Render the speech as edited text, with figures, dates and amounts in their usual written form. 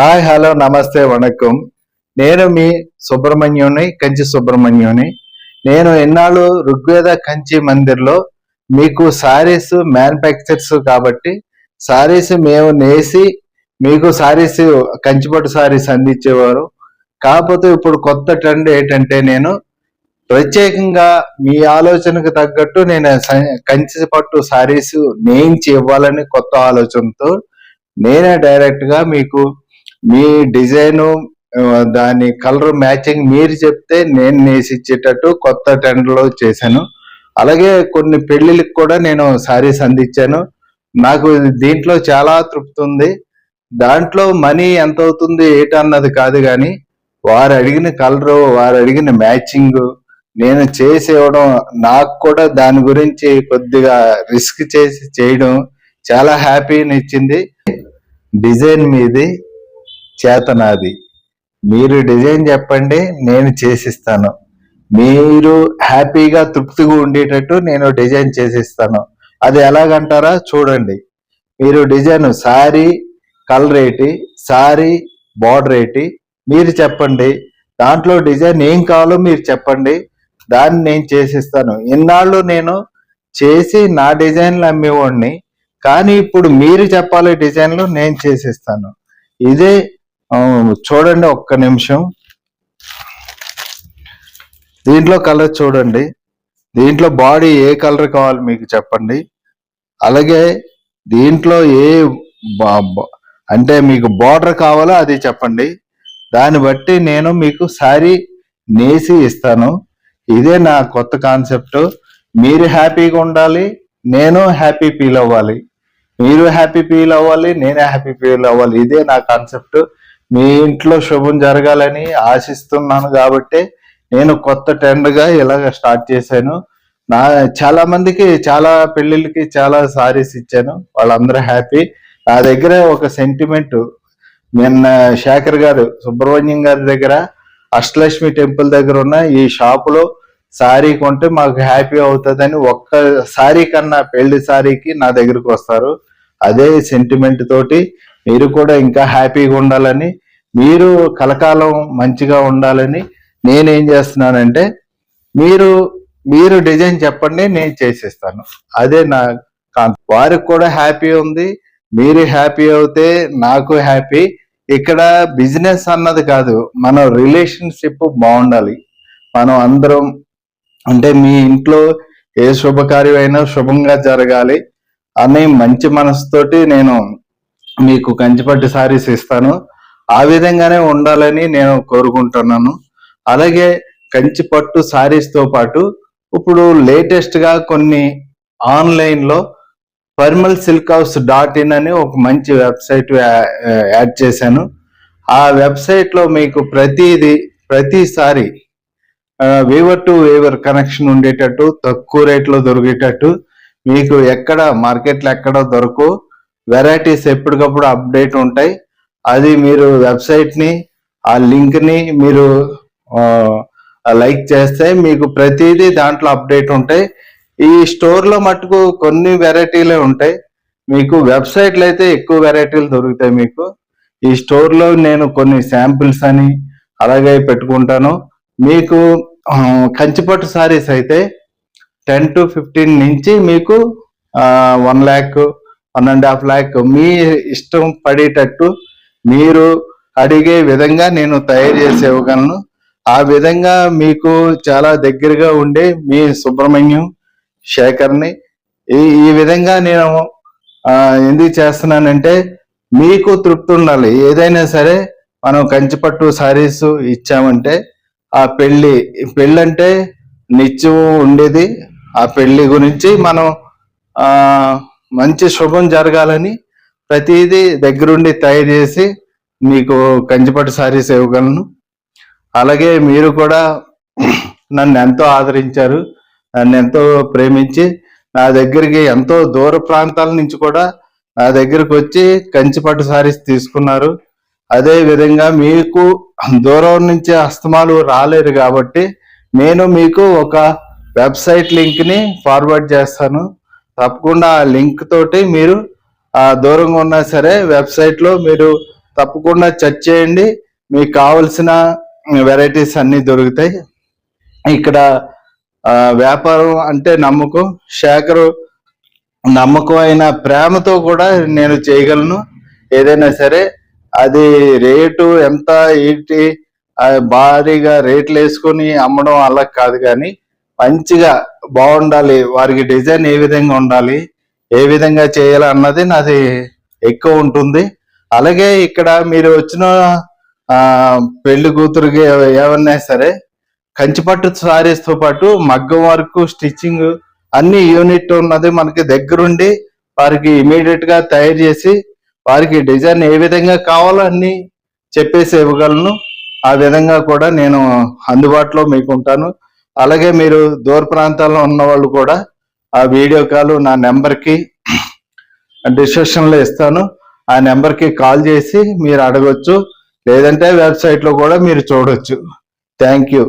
Hi, hello, నమస్తే, వణకం. నేను మీ సుబ్రహ్మణ్యుని, కంచి సుబ్రహ్మణ్యుని. నేను ఎన్నాళ్ళు ఋగ్వేద కంచి మందిర్లో మీకు సారీస్ మ్యానుఫ్యాక్చర్స్ కాబట్టి సారీస్ మేము నేసి మీకు సారీస్ కంచిపట్టు సారీస్ అందించేవారు. కాకపోతే ఇప్పుడు కొత్త ట్రెండ్ ఏంటంటే నేను ప్రత్యేకంగా మీ ఆలోచనకు తగ్గట్టు నేను కంచి పట్టు సారీస్ నేయించి ఇవ్వాలని కొత్త ఆలోచనతో నేనే డైరెక్ట్ గా మీకు మీ డిజైను దాని కలర్ మ్యాచింగ్ మీరు చెప్తే నేను నేసి ఇచ్చేటట్టు కొత్త ట్రెండ్లో చేశాను. అలాగే కొన్ని పెళ్లిళ్ళకి కూడా నేను సారీస్ అందించాను. నాకు దీంట్లో చాలా తృప్తి ఉంది. దాంట్లో మనీ ఎంత అవుతుంది ఏటన్నది కాదు, కానీ వారు అడిగిన కలరు, వారు అడిగిన మ్యాచింగ్ నేను చేసి ఇవ్వడం, నాకు కూడా దాని గురించి కొద్దిగా రిస్క్ చేసి చేయడం చాలా హ్యాపీని ఇచ్చింది. డిజైన్ మీది, చేతనాది. మీరు డిజైన్ చెప్పండి, నేను చేసిస్తాను. మీరు హ్యాపీగా తృప్తిగా ఉండేటట్టు నేను డిజైన్ చేసిస్తాను. అది ఎలాగంటారా చూడండి. మీరు డిజైన్ సారీ కలర్ ఏంటి, సారీ బార్డర్ ఏంటి మీరు చెప్పండి. దాంట్లో డిజైన్ ఏం కావాలో మీరు చెప్పండి, దాన్ని నేను చేసిస్తాను. ఇన్నాళ్ళు నేను చేసి నా డిజైన్లు అమ్మేవాడిని, కానీ ఇప్పుడు మీరు చెప్పాలి డిజైన్లు, నేను చేసిస్తాను. ఇదే చూడండి, ఒక్క నిమిషం. దీంట్లో కలర్ చూడండి. దీంట్లో బాడీ ఏ కలర్ కావాలి మీకు చెప్పండి. అలాగే దీంట్లో అంటే మీకు బార్డర్ కావాలో అది చెప్పండి. దాన్ని బట్టి నేను మీకు సారీ నేసి ఇస్తాను. ఇదే నా కొత్త కాన్సెప్ట్. మీరు హ్యాపీగా ఉండాలి, నేను హ్యాపీ ఫీల్ అవ్వాలి. మీరు హ్యాపీ ఫీల్ అవ్వాలి, నేనే హ్యాపీ ఫీల్ అవ్వాలి. ఇదే నా కాన్సెప్ట్. మీ ఇంట్లో శుభం జరగాలని ఆశిస్తున్నాను కాబట్టి నేను కొత్త ట్రెండ్గా ఇలాగ స్టార్ట్ చేశాను. చాలా మందికి, చాలా పెళ్ళిళ్ళకి చాలా సారీస్ ఇచ్చాను. వాళ్ళందరూ హ్యాపీ. నా దగ్గర ఒక సెంటిమెంట్, నిన్న శేఖర్ గారు, సుబ్రహ్మణ్యం గారి దగ్గర, అష్టలక్ష్మి టెంపుల్ దగ్గర ఉన్న ఈ షాపులో సారీ కొంటే మాకు హ్యాపీ అవుతుందని, ఒక్క సారీ కన్నా పెళ్లి సారీకి నా దగ్గరకు వస్తారు. అదే సెంటిమెంట్ తోటి మీరు కూడా ఇంకా హ్యాపీగా ఉండాలని, మీరు కలకాలం మంచిగా ఉండాలని నేనేం చేస్తున్నానంటే, మీరు డిజైన్ చెప్పండి, నేను చేసిస్తాను. అదే నా వారికి కూడా హ్యాపీ ఉంది. మీరు హ్యాపీ అవుతే నాకు హ్యాపీ. ఇక్కడ బిజినెస్ అన్నది కాదు, మన రిలేషన్షిప్ బాగుండాలి. మనం అందరం అంటే మీ ఇంట్లో ఏ శుభకార్యమైనా శుభంగా జరగాలి అనే మంచి మనసుతోటి నేను మీకు కంచిపట్టు సారీస్ ఇస్తాను. ఆ విధంగానే ఉండాలని నేను కోరుకుంటున్నాను. అలాగే కంచిపట్టు సారీస్తో పాటు ఇప్పుడు లేటెస్ట్గా కొన్ని ఆన్లైన్లో PermalSilkHouse.in అని ఒక మంచి వెబ్సైట్ యాడ్ చేశాను. ఆ వెబ్సైట్లో మీకు ప్రతిసారి వేవర్ టు వేవర్ కనెక్షన్ ఉండేటట్టు, తక్కువ రేట్లో దొరికేటట్టు, మీకు ఎక్కడ మార్కెట్లో ఎక్కడ దొరకవు వెరైటీస్ ఎప్పటికప్పుడు అప్డేట్ ఉంటాయి. అది మీరు వెబ్సైట్ని, ఆ లింక్ని మీరు లైక్ చేస్తే మీకు ప్రతిదీ దాంట్లో అప్డేట్ ఉంటాయి. ఈ స్టోర్లో మటుకు కొన్ని వెరైటీలే ఉంటాయి. మీకు వెబ్సైట్లో అయితే ఎక్కువ వెరైటీలు దొరుకుతాయి. మీకు ఈ స్టోర్లో నేను కొన్ని శాంపిల్స్ అని అలాగే పెట్టుకుంటాను. మీకు కంచిపట్టు సారీస్ అయితే 10 to 15 నుంచి మీకు 1 lakh 1.5 lakh మీ ఇష్టం పడేటట్టు మీరు అడిగే విధంగా నేను తయారు చేసి ఇవ్వగలను. ఆ విధంగా మీకు చాలా దగ్గరగా ఉండే మీ సుబ్రహ్మణ్యం శేఖర్ని ఈ విధంగా నేను ఎందుకు చేస్తున్నానంటే, మీకు తృప్తి ఉండాలి. ఏదైనా సరే మనం కంచిపట్టు సారీస్ ఇచ్చామంటే ఆ పెళ్ళి అంటే నిత్యం ఉండేది. ఆ పెళ్లి గురించి మనం మంచి శుభం జరగాలని ప్రతిదీ దగ్గరుండి తయారు చేసి మీకు కంచిపట్టు సారీస్ ఇవ్వగలను. అలాగే మీరు కూడా నన్ను ఎంతో ఆదరించారు, నన్ను ఎంతో ప్రేమించి నా దగ్గరికి ఎంతో దూర ప్రాంతాల నుంచి కూడా నా దగ్గరకు వచ్చి కంచిపట్టు సారీస్ తీసుకున్నారు. అదే విధంగా మీకు దూరం నుంచి హస్తమాలు రాలేరు కాబట్టి నేను మీకు ఒక వెబ్సైట్ లింక్ని ఫార్వర్డ్ చేస్తాను. తప్పకుండా ఆ లింక్ తోటి మీరు దూరంగా ఉన్నా సరే వెబ్సైట్లో మీరు తప్పకుండా సెర్చ్ చేయండి, మీకు కావలసిన వెరైటీస్ అన్ని దొరుకుతాయి. ఇక్కడ వ్యాపారం అంటే నమ్మకం. శేఖర్ నమ్మకమైన ప్రేమతో కూడా నేను చేయగలను ఏదైనా సరే. అది రేటు ఎంత ఏంటి భారీగా రేట్లు వేసుకొని అమ్మడం అలా కాదు, కానీ మంచిగా బాగుండాలి, వారికి డిజైన్ ఏ విధంగా ఉండాలి, ఏ విధంగా చేయాలి అన్నది నాది ఎక్కువ ఉంటుంది. అలాగే ఇక్కడ మీరు వచ్చిన పెళ్లి కూతురుకి ఏమన్నా సరే కంచిపట్టు సారీస్ తో పాటు మగ్గం వర్క్, స్టిచ్చింగ్ అన్ని యూనిట్ ఉన్నది మనకి దగ్గరుండి వారికి ఇమీడియట్ గా తయారు చేసి వారికి డిజైన్ ఏ విధంగా కావాలో అన్ని చెప్పేసి ఇవ్వగలను. ఆ విధంగా కూడా నేను అందుబాటులో మీకు ఉంటాను. అలాగే మీరు దూర ప్రాంతాల్లో ఉన్న వాళ్ళు కూడా ఆ వీడియో కాల్ నా నెంబర్కి డిస్క్రిప్షన్లో ఇస్తాను, ఆ నెంబర్కి కాల్ చేసి మీరు అడగొచ్చు, లేదంటే వెబ్సైట్లో కూడా మీరు చూడొచ్చు. Thank you.